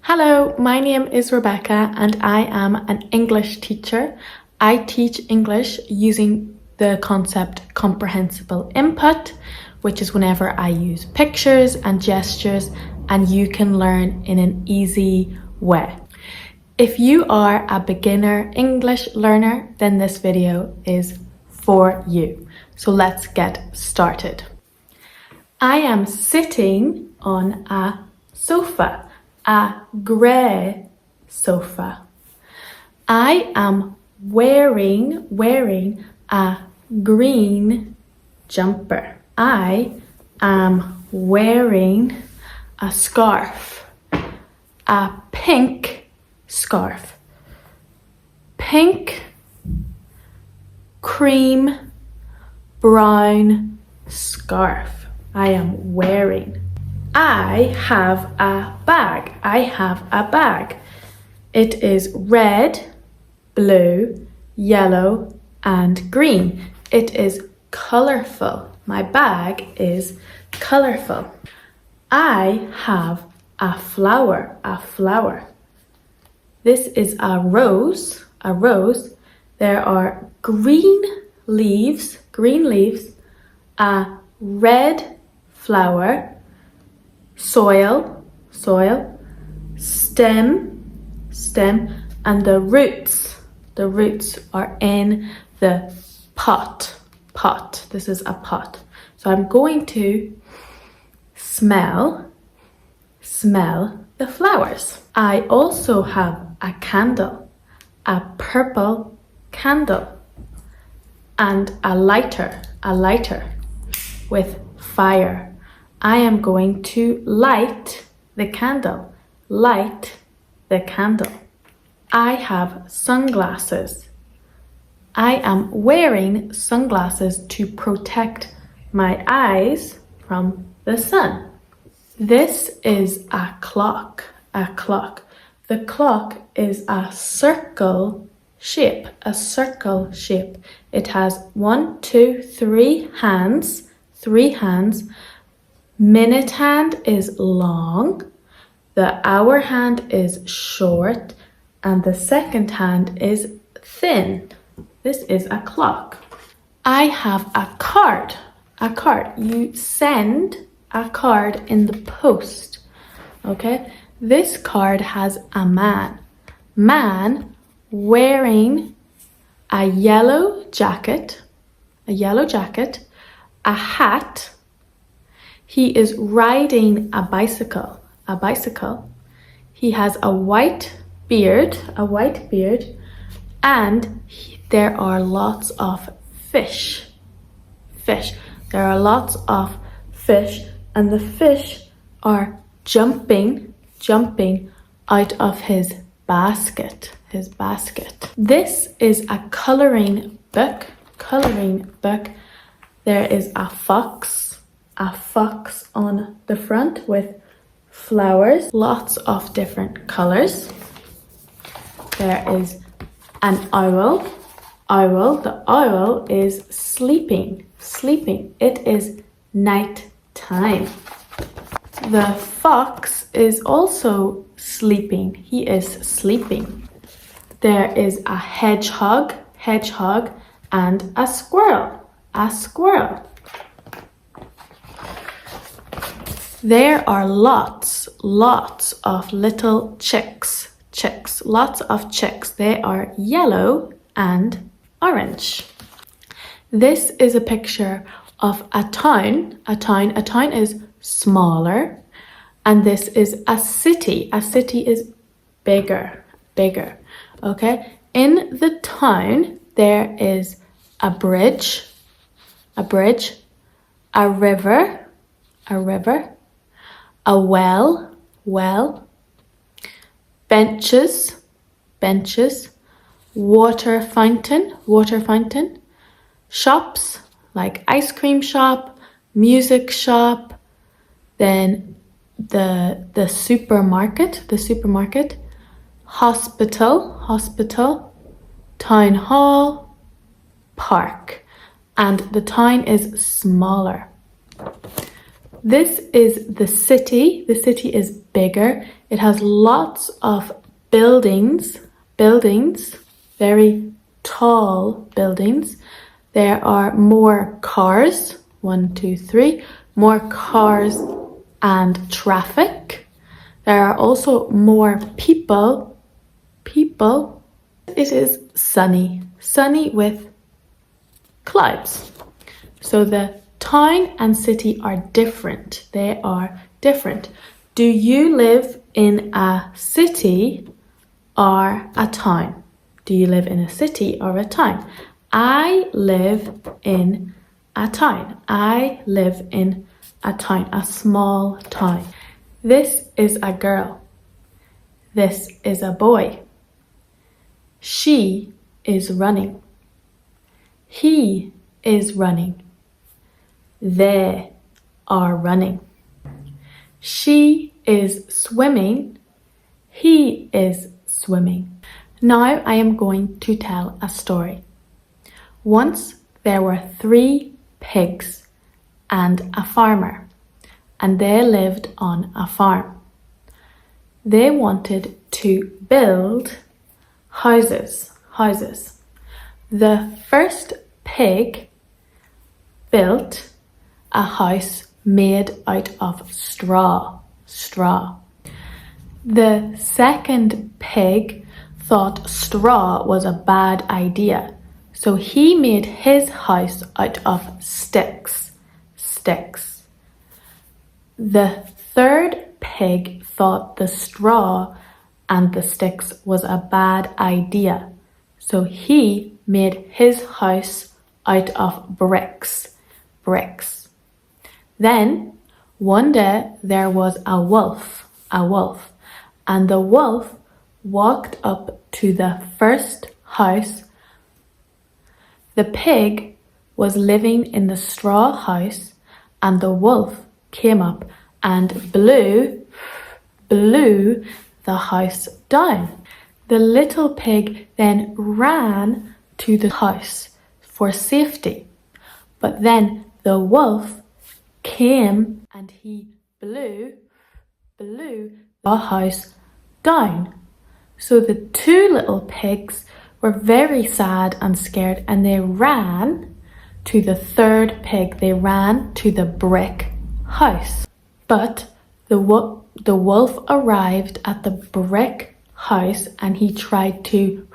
Hello, my name is Rebecca and I am an English teacher. I teach English using the concept comprehensible input, which is whenever I use pictures and gestures and you can learn in an easy way. If you are a beginner English learner, then this video is for you. So let's get started. I am sitting on a sofa. A grey sofa. I am wearing a green jumper. I am wearing a scarf. A pink scarf. Pink, cream, brown scarf. I am wearing. I have a bag. I have a bag. It is red, blue, yellow, and green. It is colourful. My bag is colourful. I have a flower. A flower. This is a rose. A rose. There are green leaves, a red flower, soil, stem, and the roots. The roots are in the pot. This is a pot. So I'm going to smell the flowers. I also have a candle, a purple candle, and a lighter with fire. I am going to light the candle. I have sunglasses. I am wearing sunglasses to protect my eyes from the sun. This is a clock. The clock is a circle shape. It has 1, 2, 3 hands. Minute hand is long, the hour hand is short, and the second hand is thin. This is a clock. I have a card. You send a card in the post. Okay? This card has a man. Man wearing a yellow jacket, a hat. He is riding a bicycle. He has a white beard, and there are lots of fish. There are lots of fish, and the fish are jumping out of his basket. This is a coloring book. There is a fox on the front with flowers, lots of different colors. There is an owl. The owl is sleeping. It is night time. The fox is also sleeping. He is sleeping. There is a hedgehog, and a squirrel. There are lots of little chicks. Lots of chicks. They are yellow and orange. This is a picture of a town. A town is smaller, and this is a city. A city is bigger. Okay? In the town, there is a bridge, a river, a well, benches, water fountain, shops like ice cream shop, music shop, then the supermarket, hospital, town hall, park, and the town is smaller. This is the city. The city is bigger. It has lots of buildings, very tall buildings. There are more cars, 1, 2, 3, more cars and traffic. There are also more people. It is sunny with clouds. So the town and city are different. They are different. Do you live in a city or a town? Do you live in a city or a town? I live in a town. I live in a town, a small town. This is a girl. This is a boy. She is running. He is running. They are running. She is swimming. He is swimming. Now I am going to tell a story. Once there were 3 pigs and a farmer, and they lived on a farm. They wanted to build houses. The first pig built a house made out of straw. The second pig thought straw was a bad idea, so he made his house out of sticks. The third pig thought the straw and the sticks was a bad idea, so he made his house out of bricks. Then one day there was a wolf, and the wolf walked up to the first house. The pig was living in the straw house, and the wolf came up and blew the house down. The little pig then ran to the house for safety, but then the wolf came and he blew the house down. So the 2 little pigs were very sad and scared, and they ran to the third pig. They ran to the brick house. But the wolf arrived at the brick house and he tried to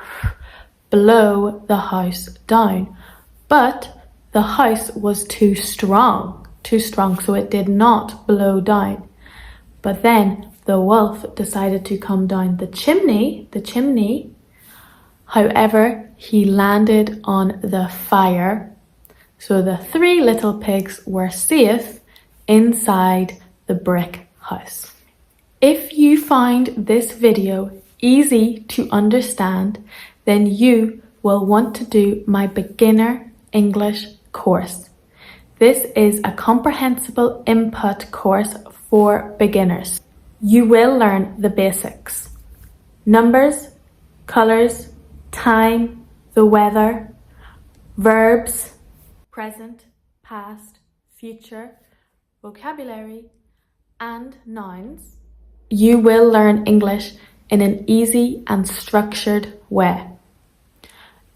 blow the house down. But the house was too strong, so it did not blow down. But then the wolf decided to come down the chimney. However, he landed on the fire. So the 3 little pigs were safe inside the brick house. If you find this video easy to understand, then you will want to do my beginner English course. This is a comprehensible input course for beginners. You will learn the basics: numbers, colors, time, the weather, verbs, present, past, future, vocabulary, and nouns. You will learn English in an easy and structured way.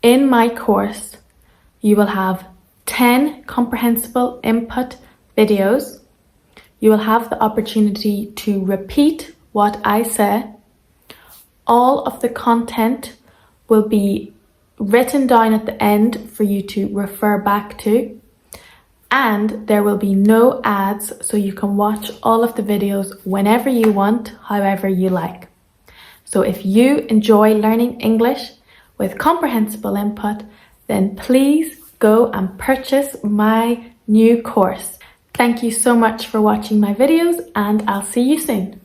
In my course, you will have 10 comprehensible input videos. You will have the opportunity to repeat what I say. All of the content will be written down at the end for you to refer back to. And there will be no ads, so you can watch all of the videos whenever you want, however you like. So if you enjoy learning English with comprehensible input, then please go and purchase my new course. Thank you so much for watching my videos, and I'll see you soon.